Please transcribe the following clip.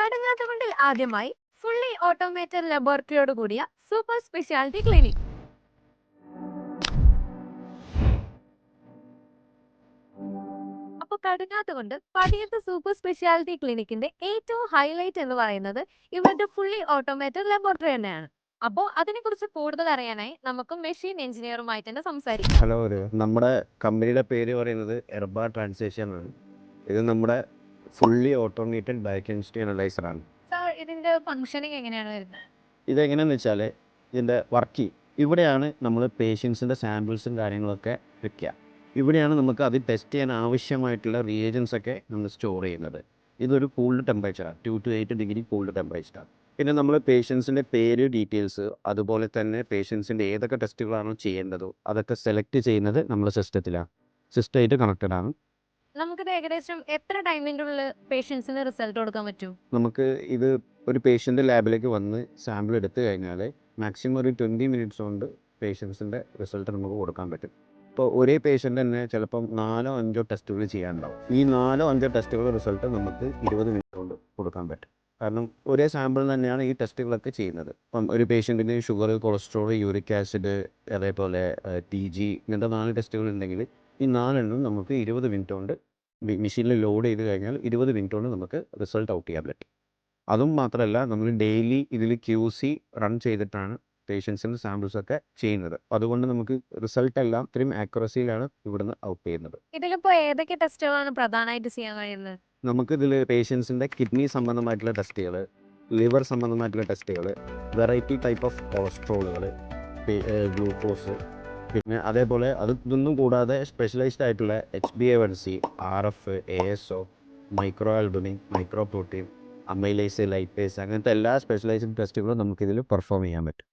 കടങ്ങാത്തുകൊണ്ടിൽ ആദ്യമായി fully automated ലബോറട്ടറിയോട് കൂടിയ super speciality clinic. അപ്പോൾ കടങ്ങാത്തുകൊണ്ട് പടിയത്ത് സൂപ്പർ സ്പെഷ്യാലിറ്റി ക്ലിനിക്കിന്റെ ഏറ്റവും ഹൈലൈറ്റ് എന്ന് പറയുന്നത് ഇവരുടെ ഫുള്ളി ഓട്ടോമേറ്റഡ് ലബോറട്ടറി തന്നെയാണ്. അപ്പോൾ അതിനെക്കുറിച്ച് കൂടുതൽ അറിയാനായി നമുക്ക് മെഷീൻ എഞ്ചിനീയറുമായി തന്നെ സംസാരിക്കാം. ഹലോ നമ്മുടെ കമ്പനിയുടെ പേര് പറയുന്നത് എർബ ട്രാൻസ്ലേഷൻ ആണ്. ഇത് നമ്മുടെ ഫുള്ളി ഓട്ടോമേറ്റഡ് ബയോകെമിസ്ട്രി അനലൈസർ ആണ്. സാർ, ഇതിന്റെ ഫംഗ്ഷനിങ് എങ്ങനെയാണ് വരുന്നത്? ഇതെങ്ങനെയാണെന്ന് വെച്ചാൽ ഇതിൻ്റെ വർക്കിംഗ് ഇവിടെയാണ് നമ്മൾ പേഷ്യൻസിൻ്റെ സാമ്പിൾസും കാര്യങ്ങളൊക്കെ വെക്കുക. ഇവിടെയാണ് നമുക്ക് അത് ടെസ്റ്റ് ചെയ്യാൻ ആവശ്യമായിട്ടുള്ള റിയേജൻസ് ഒക്കെ നമ്മൾ സ്റ്റോർ ചെയ്യുന്നത്. ഇതൊരു കൂൾഡ് ടെമ്പറേച്ചറാണ്, 2 to 8 ഡിഗ്രി കൂൾഡ് ടെമ്പറേച്ചറാണ്. പിന്നെ നമ്മൾ പേഷ്യൻസിൻ്റെ പേര് ഡീറ്റെയിൽസ് അതുപോലെ തന്നെ പേഷ്യൻസിൻ്റെ ഏതൊക്കെ ടെസ്റ്റുകളാണോ ചെയ്യേണ്ടതോ അതൊക്കെ സെലക്ട് ചെയ്യുന്നത് നമ്മുടെ സിസ്റ്റത്തിലാണ്, സിസ്റ്റമായിട്ട് കണക്റ്റഡ് ആണ്. നമുക്കിത് ഏകദേശം എത്ര ടൈമിൻ്റെ ഉള്ളിൽ പേഷ്യൻസിന് റിസൾട്ട് കൊടുക്കാൻ പറ്റും? നമുക്ക് ഇത് ഒരു പേഷ്യൻ്റ് ലാബിലേക്ക് വന്ന് സാമ്പിൾ എടുത്തു കഴിഞ്ഞാൽ മാക്സിമം ഒരു 20 മിനിറ്റ്സ് കൊണ്ട് പേഷ്യൻസിൻ്റെ റിസൾട്ട് നമുക്ക് കൊടുക്കാൻ പറ്റും. ഇപ്പോൾ ഒരേ പേഷ്യൻ്റ് തന്നെ ചിലപ്പം 4-5 ടെസ്റ്റുകൾ ചെയ്യാനുണ്ടാവും. ഈ 4-5 ടെസ്റ്റുകൾ റിസൾട്ട് നമുക്ക് 20 മിനിറ്റ് കൊണ്ട് കൊടുക്കാൻ പറ്റും. കാരണം ഒരേ സാമ്പിൾ തന്നെയാണ് ഈ ടെസ്റ്റുകളൊക്കെ ചെയ്യുന്നത്. ഇപ്പം ഒരു പേഷ്യൻറ്റിന് ഷുഗർ, കൊളസ്ട്രോൾ, യൂറിക് ആസിഡ്, അതേപോലെ TG ഇങ്ങനത്തെ 4 ടെസ്റ്റുകൾ ഉണ്ടെങ്കിൽ ഈ 4 നമുക്ക് 20 മിനിറ്റ് കൊണ്ട് മെഷീനിൽ ലോഡ് ചെയ്ത് കഴിഞ്ഞാൽ 20 മിനിറ്റ് കൊണ്ട് നമുക്ക് റിസൾട്ട് ഔട്ട് ചെയ്യാൻ പറ്റും. അതും മാത്രമല്ല, നമ്മൾ ഡെയിലി ഇതിൽ QC റൺ ചെയ്തിട്ടാണ് പേഷ്യൻസിൻ്റെ സാമ്പിൾസൊക്കെ ചെയ്യുന്നത്. അതുകൊണ്ട് നമുക്ക് റിസൾട്ട് എല്ലാം ഇത്രയും ആക്യുറസിയിലാണ് ഇവിടുന്ന് ഔട്ട് ചെയ്യുന്നത്. ഇതിലിപ്പോൾ ഏതൊക്കെ ടെസ്റ്റുകളാണ് പ്രധാനമായിട്ട് ചെയ്യാൻ കഴിയുന്നത്? നമുക്കിതിൽ പേഷ്യൻസിൻ്റെ കിഡ്നി സംബന്ധമായിട്ടുള്ള ടെസ്റ്റുകൾ, ലിവർ സംബന്ധമായിട്ടുള്ള ടെസ്റ്റുകൾ, വെറൈറ്റി ടൈപ്പ് ഓഫ് കൊളസ്ട്രോളുകൾ, ഗ്ലൂക്കോസ്, പിന്നെ അതേപോലെ ഇതൊന്നും കൂടാതെ സ്പെഷ്യലൈസ്ഡ് ആയിട്ടുള്ള HbA1c, RF, ASO, micro albumin, micro protein, amylase, lipase അങ്ങനത്തെ എല്ലാ സ്പെഷ്യലൈസ്ഡ് ടെസ്റ്റുകളും നമുക്കിതിൽ പെർഫോം ചെയ്യാൻ പറ്റും.